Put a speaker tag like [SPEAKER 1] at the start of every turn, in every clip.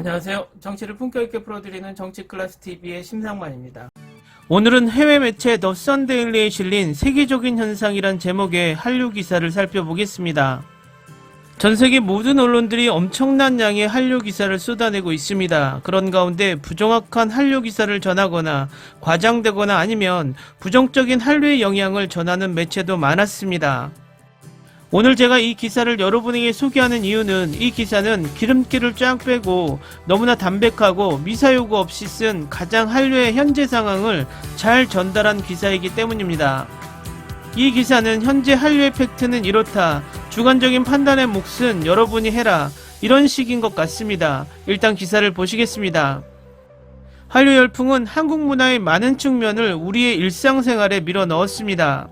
[SPEAKER 1] 안녕하세요. 정치를 품격 있게 풀어드리는 정치클래스TV의 심상만입니다. 오늘은 해외 매체 더 선데일리에 실린 세계적인 현상이란 제목의 한류 기사를 살펴보겠습니다. 전 세계 모든 언론들이 엄청난 양의 한류 기사를 쏟아내고 있습니다. 그런 가운데 부정확한 한류 기사를 전하거나 과장되거나 아니면 부정적인 한류의 영향을 전하는 매체도 많았습니다. 오늘 제가 이 기사를 여러분에게 소개하는 이유는 이 기사는 기름기를 쫙 빼고 너무나 담백하고 미사요구 없이 쓴 가장 한류의 현재 상황을 잘 전달한 기사이기 때문입니다. 이 기사는 현재 한류의 팩트는 이렇다, 주관적인 판단의 몫은 여러분이 해라, 이런 식인 것 같습니다. 일단 기사를 보시겠습니다. 한류 열풍은 한국 문화의 많은 측면을 우리의 일상생활에 밀어 넣었습니다.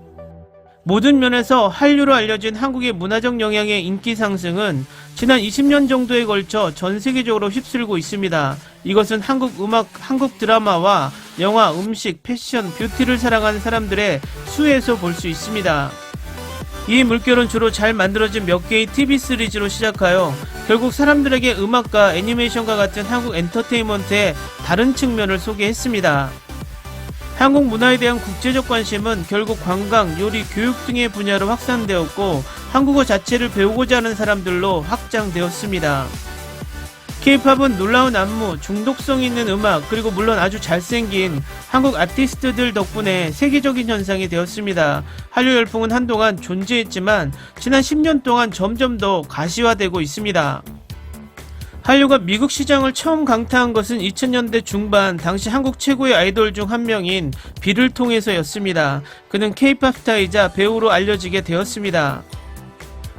[SPEAKER 1] 모든 면에서 한류로 알려진 한국의 문화적 영향의 인기 상승은 지난 20년 정도에 걸쳐 전 세계적으로 휩쓸고 있습니다. 이것은 한국 음악, 한국 드라마와 영화, 음식, 패션, 뷰티를 사랑하는 사람들의 수에서 볼 수 있습니다. 이 물결은 주로 잘 만들어진 몇 개의 TV 시리즈로 시작하여 결국 사람들에게 음악과 애니메이션과 같은 한국 엔터테인먼트의 다른 측면을 소개했습니다. 한국 문화에 대한 국제적 관심은 결국 관광, 요리, 교육 등의 분야로 확산되었고 한국어 자체를 배우고자 하는 사람들로 확장되었습니다. K-팝은 놀라운 안무, 중독성 있는 음악, 그리고 물론 아주 잘생긴 한국 아티스트들 덕분에 세계적인 현상이 되었습니다. 한류 열풍은 한동안 존재했지만 지난 10년 동안 점점 더 가시화되고 있습니다. 한류가 미국 시장을 처음 강타한 것은 2000년대 중반 당시 한국 최고의 아이돌 중 한 명인 비를 통해서였습니다. 그는 K-팝 스타이자 배우로 알려지게 되었습니다.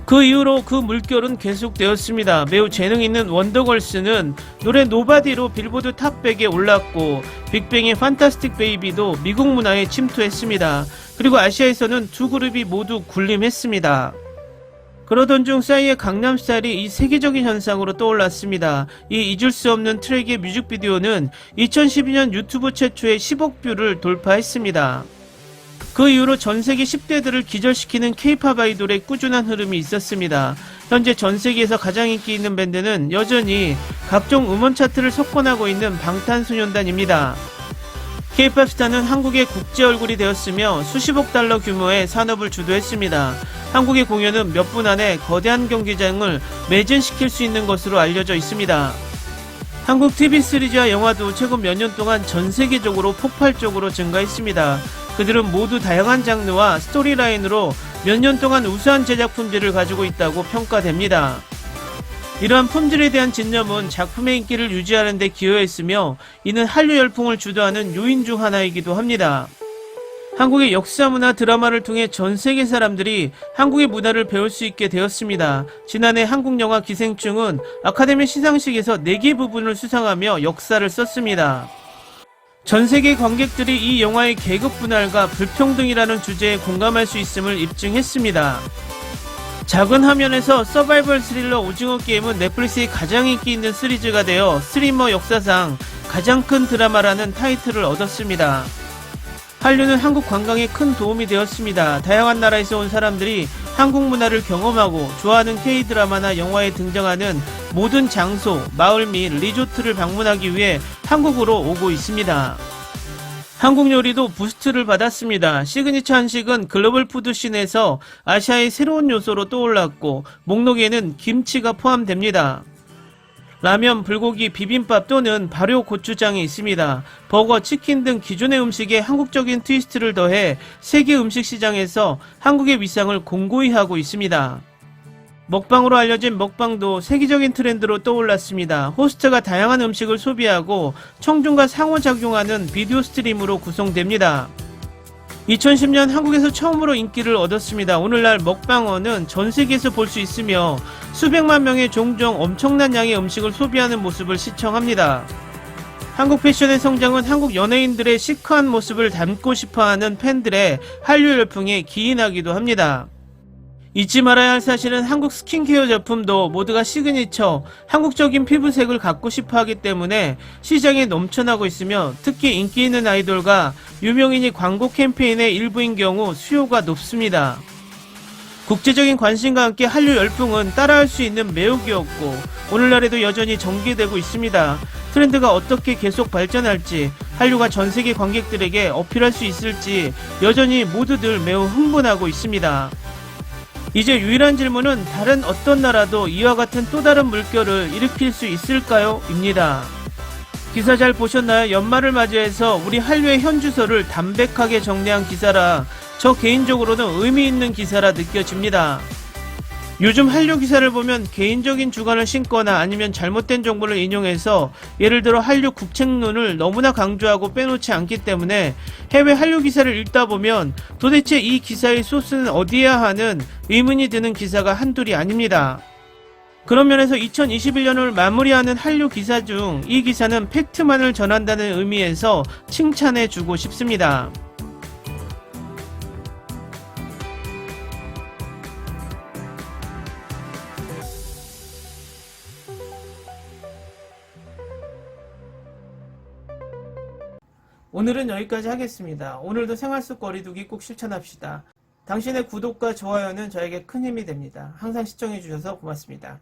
[SPEAKER 1] 그 이후로 그 물결은 계속되었습니다. 매우 재능 있는 원더걸스는 노래 노바디로 빌보드 탑 100에 올랐고 빅뱅의 판타스틱 베이비도 미국 문화에 침투했습니다. 그리고 아시아에서는 두 그룹이 모두 군림했습니다. 그러던 중 싸이의 강남스타일이 이 세계적인 현상으로 떠올랐습니다. 이 잊을 수 없는 트랙의 뮤직비디오는 2012년 유튜브 최초의 10억 뷰를 돌파했습니다. 그 이후로 전세계 10대들을 기절시키는 K-팝 아이돌의 꾸준한 흐름이 있었습니다. 현재 전세계에서 가장 인기 있는 밴드는 여전히 각종 음원 차트를 석권하고 있는 방탄소년단입니다. K-팝 스타는 한국의 국제 얼굴이 되었으며 수십억 달러 규모의 산업을 주도했습니다. 한국의 공연은 몇 분 안에 거대한 경기장을 매진시킬 수 있는 것으로 알려져 있습니다. 한국 TV 시리즈와 영화도 최근 몇 년 동안 전 세계적으로 폭발적으로 증가했습니다. 그들은 모두 다양한 장르와 스토리라인으로 몇 년 동안 우수한 제작 품질을 가지고 있다고 평가됩니다. 이러한 품질에 대한 진념은 작품의 인기를 유지하는 데 기여했으며 이는 한류 열풍을 주도하는 요인 중 하나이기도 합니다. 한국의 역사, 문화, 드라마를 통해 전 세계 사람들이 한국의 문화를 배울 수 있게 되었습니다. 지난해 한국 영화 기생충은 아카데미 시상식에서 4개 부분을 수상하며 역사를 썼습니다. 전 세계 관객들이 이 영화의 계급 분할과 불평등이라는 주제에 공감할 수 있음을 입증했습니다. 작은 화면에서 서바이벌 스릴러 오징어 게임은 넷플릭스의 가장 인기 있는 시리즈가 되어 스트리머 역사상 가장 큰 드라마라는 타이틀을 얻었습니다. 한류는 한국 관광에 큰 도움이 되었습니다. 다양한 나라에서 온 사람들이 한국 문화를 경험하고 좋아하는 K-드라마나 영화에 등장하는 모든 장소, 마을 및 리조트를 방문하기 위해 한국으로 오고 있습니다. 한국 요리도 부스트를 받았습니다. 시그니처 한식은 글로벌 푸드 씬에서 아시아의 새로운 요소로 떠올랐고 목록에는 김치가 포함됩니다. 라면, 불고기, 비빔밥 또는 발효 고추장이 있습니다. 버거, 치킨 등 기존의 음식에 한국적인 트위스트를 더해 세계 음식 시장에서 한국의 위상을 공고히 하고 있습니다. 먹방으로 알려진 먹방도 세계적인 트렌드로 떠올랐습니다. 호스트가 다양한 음식을 소비하고 청중과 상호작용하는 비디오 스트림으로 구성됩니다. 2010년 한국에서 처음으로 인기를 얻었습니다. 오늘날 먹방어는 전 세계에서 볼 수 있으며 수백만 명의 종종 엄청난 양의 음식을 소비하는 모습을 시청합니다. 한국 패션의 성장은 한국 연예인들의 시크한 모습을 담고 싶어하는 팬들의 한류 열풍에 기인하기도 합니다. 잊지 말아야 할 사실은 한국 스킨케어 제품도 모두가 시그니처, 한국적인 피부색을 갖고 싶어 하기 때문에 시장에 넘쳐나고 있으며 특히 인기 있는 아이돌과 유명인이 광고 캠페인의 일부인 경우 수요가 높습니다. 국제적인 관심과 함께 한류 열풍은 따라할 수 있는 매혹이었고 오늘날에도 여전히 전개되고 있습니다. 트렌드가 어떻게 계속 발전할지, 한류가 전 세계 관객들에게 어필할 수 있을지 여전히 모두들 매우 흥분하고 있습니다. 이제 유일한 질문은 다른 어떤 나라도 이와 같은 또 다른 물결을 일으킬 수 있을까요? 입니다. 기사 잘 보셨나요? 연말을 맞이해서 우리 한류의 현주소를 담백하게 정리한 기사라 저 개인적으로는 의미 있는 기사라 느껴집니다. 요즘 한류 기사를 보면 개인적인 주관을 신거나 아니면 잘못된 정보를 인용해서 예를 들어 한류 국책론을 너무나 강조하고 빼놓지 않기 때문에 해외 한류 기사를 읽다 보면 도대체 이 기사의 소스는 어디야 하는 의문이 드는 기사가 한둘이 아닙니다. 그런 면에서 2021년을 마무리하는 한류 기사 중 이 기사는 팩트만을 전한다는 의미에서 칭찬해주고 싶습니다. 오늘은 여기까지 하겠습니다. 오늘도 생활 속 거리두기 꼭 실천합시다. 당신의 구독과 좋아요는 저에게 큰 힘이 됩니다. 항상 시청해주셔서 고맙습니다.